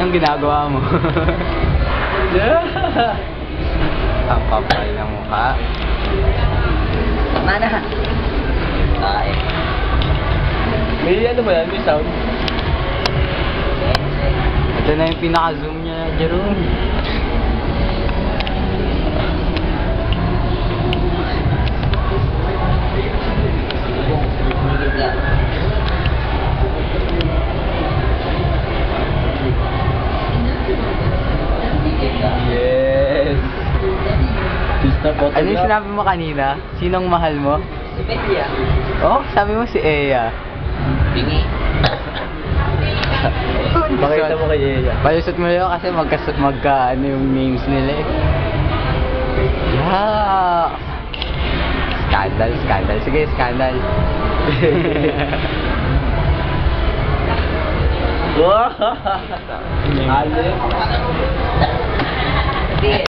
Anong ginagawa mo? Ang kapal ng mukha. Mana? Ay. May ano ba yan? May sound? Ito na yung pinaka-zoom niya, Jerome. Yes! Pista po. Ano yung sinabi mo kanina? Sinong mahal mo? Si Petia. Oh, sabi mo si Eya. Bingi. Pakita mo kay Eya. Palusot mo yun kasi magka ano yung names nila eh. Yeah. Scandal, scandal. Sige, scandal. Wow!